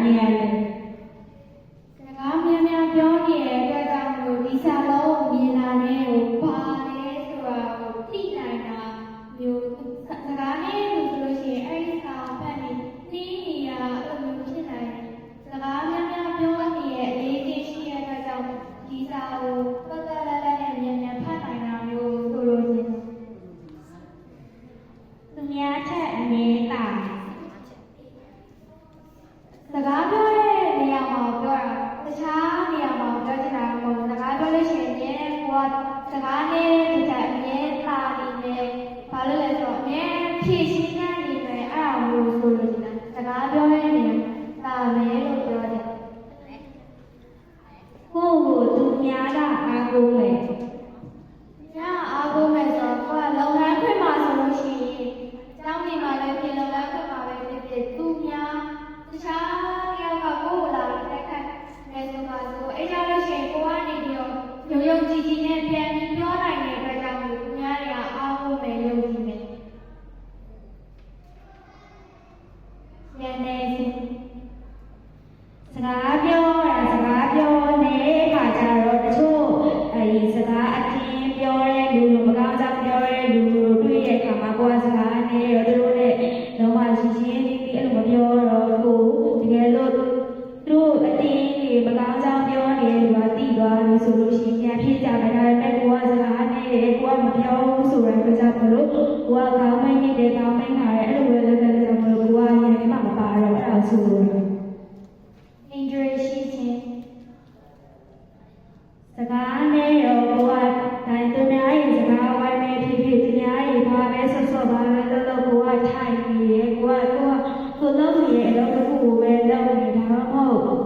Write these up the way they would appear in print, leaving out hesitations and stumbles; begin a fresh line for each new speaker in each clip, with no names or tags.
နေရလဲစကားများများပြောနေတဲ့အတွက်ကြောင့်လို့ဒီစာလုံးမြင်လာတဲ့ဟိုဘာလဲဆိုတာကိုသိနိုင်တာမျိုးစကားနဲ့လို့ဆိုလို့ရှိရင်အဲ့ဒီစာဖတ်နေနေရအဲ့လိုမျိုးဖြစ်နိုင်တယ်စကားများများပြောနေရဲ့အလေးကြီးရှိတဲ့အတွက်ကြောင့်ဒီစာကိုပတ်သက်လက်နဲ့မြန်မြန်ဖတ်နိုင်တာမျိုးဆိုလို့ရှိရင်သူများချက်အမြဲတာစကားပြောတဲ့နေရာမှာပြောတာတခြားနေရာမှာပြောချင်တာမဟုတ်ဘူးစကားပြောလို့ရှိရင်ကိုကစကားနဲ့ဒီကအမြဲတာနေတယ်ဘာလို့လဲဆိုတော့အမြဲဖြည့်ရှင်းနေနေတယ်အဲ့ဒါမျိုးဆိုလို့ရှိရင်စကားပြောတဲ့နေရာတာမယ်လို့ပြောတယ်ကိုကိုသူများကအားကိုးမယ်ညာအားကိုးမယ်ဆိုတော့ကိုကလုပ်ငန်းခွင်မှာဆိုလို့ရှိရင်ကျောင်းနေမှာလည်းပြင်လုပ်ငန်းခွင်မှာပဲဖြစ်သူများတခြားတယောက်ကကိုယ်လာတက်ခတ်နေဆိုပါဆိုအဲ့ကြောင့်လို့ရှိရင်ကိုကနေပြီးတော့ရုံကြည်ကြည်နဲ့ပြန်ပြီးပြောနိုင်တဲ့အတွက်ကြောင့်သူများတွေကအားကိုးမယ်ယုံကြည်မယ်ဉာဏ်နဲ့စကားပြောနေခါကြတော့တချို့အဲဒီစကားအတင်းပြောတဲ့လူလိုမကောင်းကြောင်ပြောတဲ့လူလိုတွေ့တဲ့အခါမှာကိုယ်ကစကားနဲ့ရောသူတို့နဲ့လုံးဝရှင်းရှင်းလေးအဲ့လိုမပြောတော့ကိုတကယ်လို့သူတို့အတင်းကြီးမကောင်းကြောင်ပြောနေတယ်ဆိုတာသိသွားပြီဆိုလို့ရှိရင်ပြန်ဖြစ်ကြမယ်ဒါပေမဲ့ကိုယ်ကစကားနဲ့ကိုယ်ကမပြောဘူးဆိုတဲ့အတွက်ကြောင့်မလို့ကိုယ်ကခေါင်းမိတ်နေတဲ့ခေါင်းမိတ်လာတဲ့အဲ့လိုပဲလည်းကြောင့်မလို့ကိုယ်ကရင်မှမပါတော့အဲ့ဒါဆိုလို့injury ရှိခြင်းစကားနဲ့ရောကိုကတိုင်းသူများရဲ့စကားဝိုင်းနေဖြစ်သူများရဲ့ဘာပဲဆော့ဘာပဲလို့ကိုကထိုင်နေရကိုလုံးနေရတော့တစ်ခုပဲလုပ်နေတာတော့မဟုတ်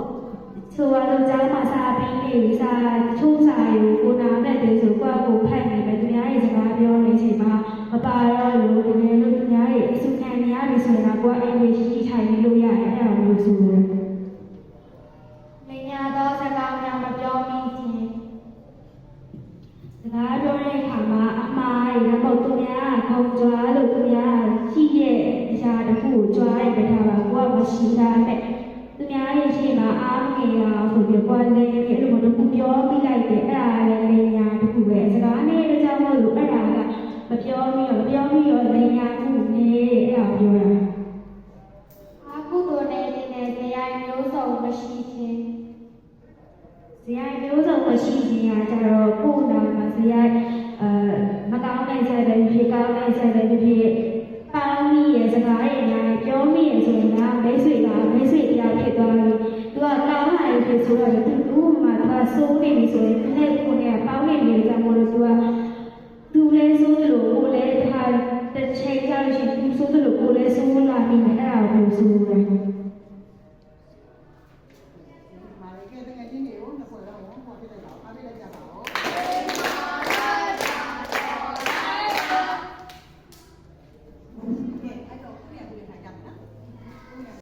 ဆိုတော့ကျောင်းမှာစာပြီးနေစာချိုးစာယူကိုနာမဲ့တယ်ဆိုကိုကိုဖတ်နေမယ်သူများရဲ့စကားပြောနေချိန်မှာမပါတော့လို့တကယ်လို့သူများရဲ့အစုခံနေရပြီဆိုရင်ကိုအိမ်ဝင်ရှိထိုင်နေလို့ရတယ်အဲ့ဒါမျိုးဆိုတော့မညာတော့စကားများမပြောမိခြင်းစကားပြောတဲ့အခါမှာအမှားရတော့သူများခေါင်းကြွားလို့သူများရှိရဲ့အရာတစ်ခုကိုကြွားရတဲ့အခါမှာကိုကမရှိတာနဲ့သူများရဲ့ရှိမှာအားမငယ်အောင်ဆိုပြီးကိုယ်လည်းအဲ့လိုမျိုးပြောပြလိုက်တယ်အဲ့ဒါလည်းညာတစ်ခုပဲစကားနဲ့တခြားမဟုတ်လို့အဲ့ဒါကမပြောပြီးတော့လည်းညာခုနေအဲ့ဒါပြောတာအခုတို့နဲ့တရားမျိုးစုံမရှိခြင်းဇယိုင်းမျိုးစုံမရှိခြင်းကကြတော့ကိုယ်နာမှာဇယိုင်းမကောင်းတဲ့ဆက်ပဲဖြစ်ကောင်းတဲ့ဆက်ပဲဖြစ်ပေါင်းမိရဲ့စကားရဲ့ညာပြောမိရဲ့ဆိုရင်ကမိတ်ဆွေတရားဖြစ်သွားပြီသူကကောင်းလာပြီဆိုတော့သူ့မှာသူကစိုးနေပြီဆိုရင်သူနဲ့ကိုယ်နဲ့ပေါင်းနေပြီဆိုတော့သူလည်းစိုးတယ်လို့ကိုယ်လည်းတစ်ချိန်ကြာလို့ရှိရင်သူစိုးတယ်လို့ကိုယ်လည်းစိုးလာပြီအဲ့ဒါကိုစိုးတယ်
မာရီကတကယ်ချင်းနေရောနှစ်ဖွဲ့တော့ဘာဖြစ်လဲလားအားပေးလိုက်ကြပါ